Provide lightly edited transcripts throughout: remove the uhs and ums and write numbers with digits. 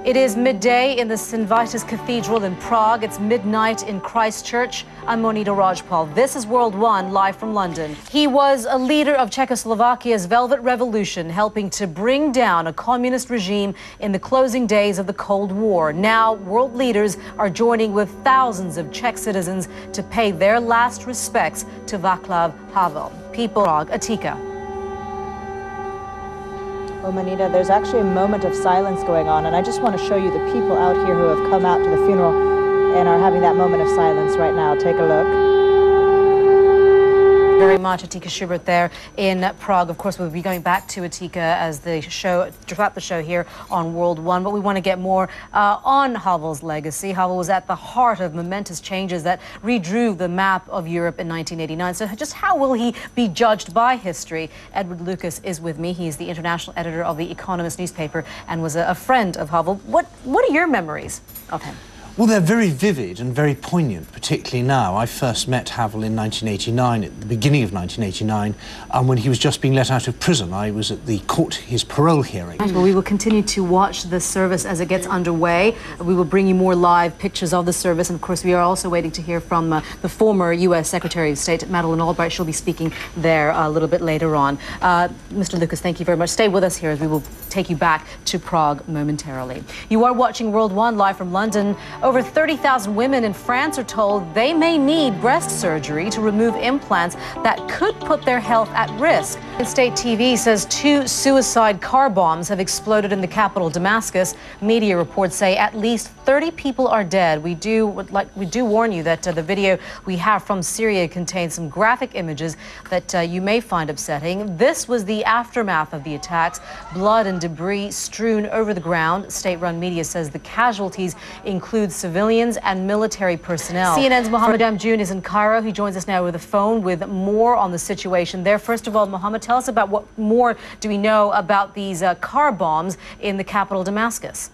It is midday in the St. Vitus Cathedral in Prague. It's midnight in Christchurch. I'm Monita Rajpal. This is World One, live from London. He was a leader of Czechoslovakia's Velvet Revolution, helping to bring down a communist regime in the closing days of the Cold War. Now, world leaders are joining with thousands of Czech citizens to pay their last respects to Vaclav Havel. People, Prague, Atika. Well, Monita, there's actually a moment of silence going on, and I just want to show you the people out here who have come out to the funeral and are having that moment of silence right now. Take a look. Very much, Atika Shubert there in Prague. Of course, we'll be going back to Atika as the show, throughout the show here on World One, but we want to get more on Havel's legacy. Havel was at the heart of momentous changes that redrew the map of Europe in 1989. So just how will he be judged by history? Edward Lucas is with me. He's the international editor of The Economist newspaper and was a friend of Havel. What are your memories of him? Well, they're very vivid and very poignant, particularly now. I first met Havel in 1989, at the beginning of 1989, when he was just being let out of prison. I was at the court, his parole hearing. Well, we will continue to watch the service as it gets underway. We will bring you more live pictures of the service. And, of course, we are also waiting to hear from the former U.S. Secretary of State, Madeleine Albright. She'll be speaking there a little bit later on. Mr. Lucas, thank you very much. Stay with us here as we will take you back to Prague momentarily. You are watching World One, live from London. Over 30,000 women in France are told they may need breast surgery to remove implants that could put their health at risk. State TV says 2 suicide car bombs have exploded in the capital, Damascus. Media reports say at least 30 people are dead. We do warn you that the video we have from Syria contains some graphic images that you may find upsetting. This was the aftermath of the attacks. Blood and debris strewn over the ground. State-run media says the casualties include civilians and military personnel. CNN's Mohammed Amjoun is in Cairo. He joins us now with a phone with more on the situation there. First of all, Mohammed, tell us about what more do we know about these car bombs in the capital, Damascus?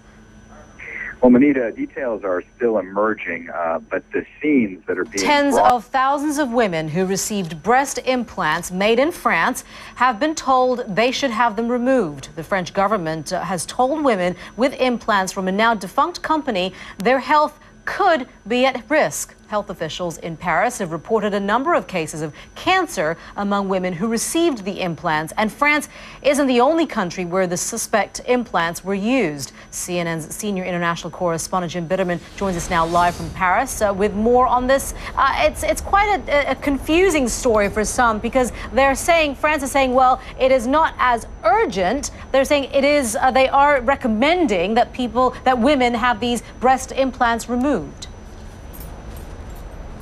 Well, Monita, details are still emerging, but the scenes that are being Tens of thousands of women who received breast implants made in France have been told they should have them removed. The French government has told women with implants from a now defunct company their health could be at risk. Health officials in Paris have reported a number of cases of cancer among women who received the implants, and France isn't the only country where the suspect implants were used. CNN's senior international correspondent Jim Bitterman joins us now live from Paris with more on this. It's quite a confusing story for some, because they're saying, France is saying, well, it is not as urgent. They're saying it is, they are recommending that women have these breast implants removed.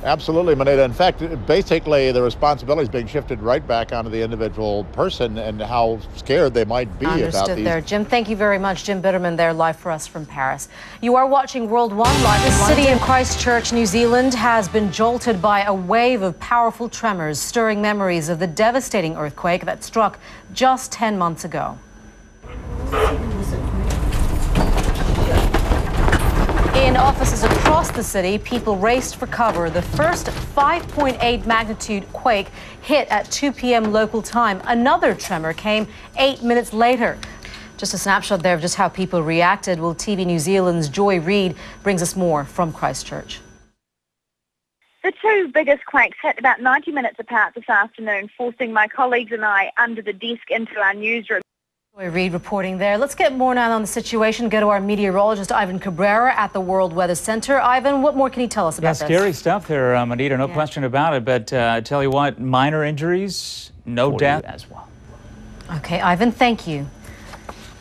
Absolutely, Monita. In fact, basically, the responsibility is being shifted right back onto the individual person and how scared they might be about these. Understood there. Jim, thank you very much. Jim Bitterman there, live for us from Paris. You are watching World One, live in London. The city of Christchurch, New Zealand, has been jolted by a wave of powerful tremors, stirring memories of the devastating earthquake that struck just 10 months ago. In offices across the city, people raced for cover. The first 5.8 magnitude quake hit at 2 p.m. local time. Another tremor came 8 minutes later. Just a snapshot there of just how people reacted. Well, TV New Zealand's Joy Reid brings us more from Christchurch. The 2 biggest quakes hit about 90 minutes apart this afternoon, forcing my colleagues and I under the desk into our newsroom. Joy Reid reporting there. Let's get more now on the situation. Go to our meteorologist, Ivan Cabrera, at the World Weather Center. Ivan, what more can you tell us about this? Scary stuff there, Monita, no question about it. But I tell you what, minor injuries, no death as well. Okay, Ivan, thank you.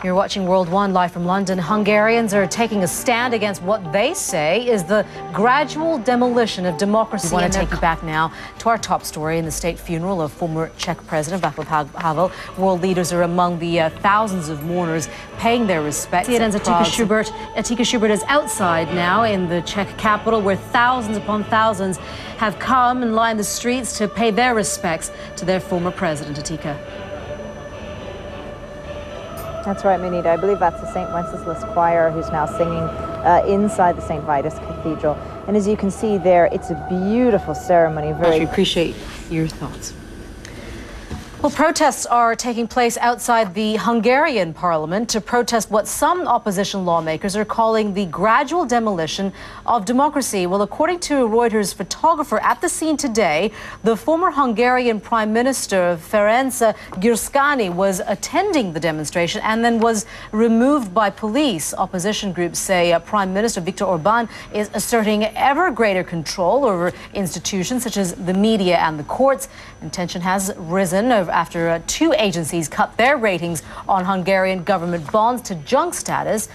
You're watching World One, live from London. Hungarians are taking a stand against what they say is the gradual demolition of democracy. We want to take you back now to our top story in the state funeral of former Czech President Vaclav Havel. World leaders are among the thousands of mourners paying their respects. CNN's Atika Shubert is outside now in the Czech capital, where thousands upon thousands have come and lined the streets to pay their respects to their former president. Atika. That's right, Monita. I believe that's the St. Wenceslas Choir who's now singing inside the St. Vitus Cathedral. And as you can see there, it's a beautiful ceremony. I appreciate your thoughts. Well, protests are taking place outside the Hungarian parliament to protest what some opposition lawmakers are calling the gradual demolition of democracy. Well, according to Reuters photographer at the scene today, the former Hungarian Prime Minister Ferenc Gyurcsány was attending the demonstration and then was removed by police. Opposition groups say Prime Minister Viktor Orbán is asserting ever greater control over institutions such as the media and the courts. And tension has risen after two agencies cut their ratings on Hungarian government bonds to junk status.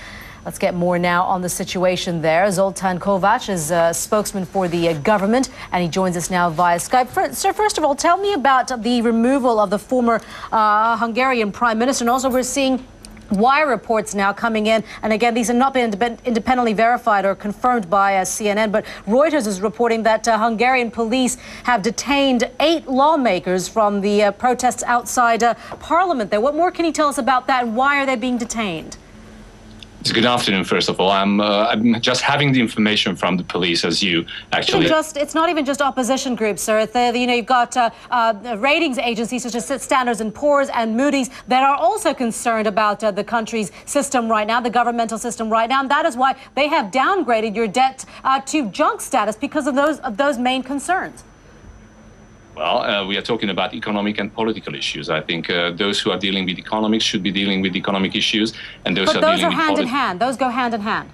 Let's get more now on the situation there. Zoltán Kovács is a spokesman for the government, and he joins us now via Skype. Sir, first of all, tell me about the removal of the former Hungarian Prime Minister. And also, we're seeing wire reports now coming in, and again, these have not been independently verified or confirmed by CNN, but Reuters is reporting that Hungarian police have detained 8 lawmakers from the protests outside Parliament there. What more can you tell us about that, and why are they being detained? Good afternoon, first of all. I'm just having the information from the police, as you actually... It's not even just opposition groups, sir. You've got ratings agencies such as Standard & Poor's and Moody's that are also concerned about the country's system right now, the governmental system right now, and that is why they have downgraded your debt to junk status because of those main concerns. Well, we are talking about economic and political issues. I think those who are dealing with economics should be dealing with economic issues, and those who are dealing with hand in hand. Those go hand in hand.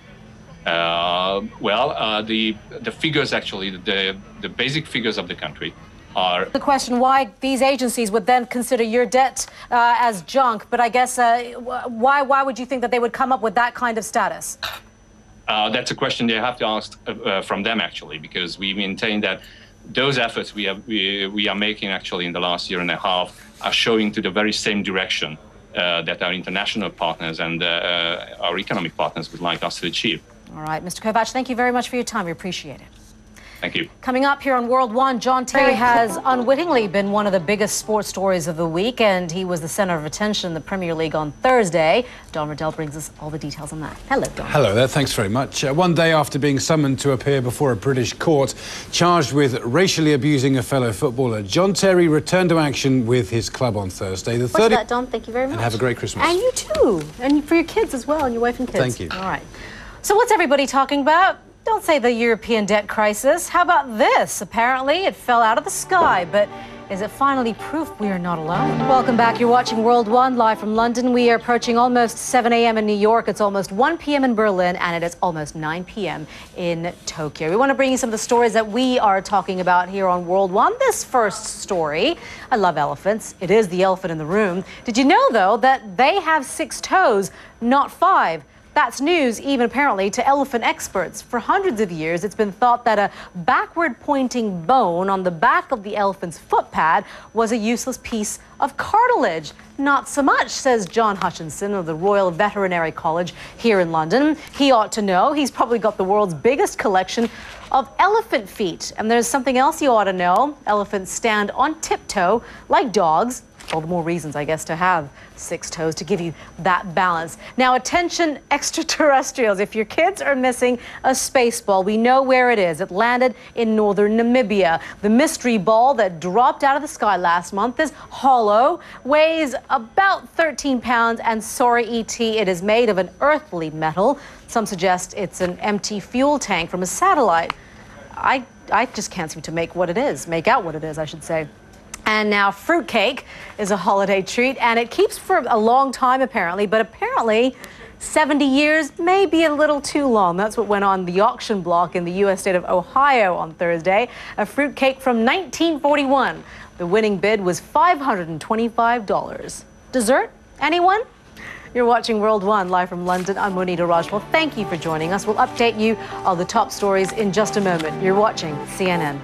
The figures, actually, the basic figures of the country are... The question why these agencies would then consider your debt as junk, but I guess why would you think that they would come up with that kind of status? That's a question they have to ask from them, actually, because we maintain that those efforts we are making actually in the last year and a half are showing to the very same direction that our international partners and our economic partners would like us to achieve. All right, Mr. Kovács, thank you very much for your time. We appreciate it. Thank you. Coming up here on World One, John Terry has unwittingly been one of the biggest sports stories of the week, and he was the center of attention in the Premier League on Thursday. Don Riddell brings us all the details on that. Hello, Don. Hello there, thanks very much. One day after being summoned to appear before a British court, charged with racially abusing a fellow footballer, John Terry returned to action with his club on Thursday. What's that, Don? Thank you very much. And have a great Christmas. And you too. And for your kids as well, and your wife and kids. Thank you. All right. So what's everybody talking about? Don't say the European debt crisis. How about this? Apparently, it fell out of the sky, but is it finally proof we are not alone? Welcome back. You're watching World One live from London. We are approaching almost 7 a.m. in New York. It's almost 1 p.m. in Berlin, and it is almost 9 p.m. in Tokyo. We want to bring you some of the stories that we are talking about here on World One. This first story, I love elephants. It is the elephant in the room. Did you know, though, that they have 6 toes, not 5? That's news, even apparently, to elephant experts. For hundreds of years, it's been thought that a backward-pointing bone on the back of the elephant's foot pad was a useless piece of cartilage. Not so much, says John Hutchinson of the Royal Veterinary College here in London. He ought to know. He's probably got the world's biggest collection of elephant feet. And there's something else you ought to know. Elephants stand on tiptoe like dogs. All the more reasons, I guess, to have 6 toes to give you that balance. Now, attention extraterrestrials. If your kids are missing a space ball, we know where it is. It landed in northern Namibia. The mystery ball that dropped out of the sky last month is hollow, weighs about 13 pounds, and sorry, E.T., it is made of an earthly metal. Some suggest it's an empty fuel tank from a satellite. I just can't seem to make out what it is, I should say. And now fruitcake is a holiday treat, and it keeps for a long time apparently, but apparently 70 years may be a little too long. That's what went on the auction block in the U.S. state of Ohio on Thursday. A fruitcake from 1941. The winning bid was $525. Dessert? Anyone? You're watching World One live from London. I'm Monita Rajpal. Thank you for joining us. We'll update you on the top stories in just a moment. You're watching CNN.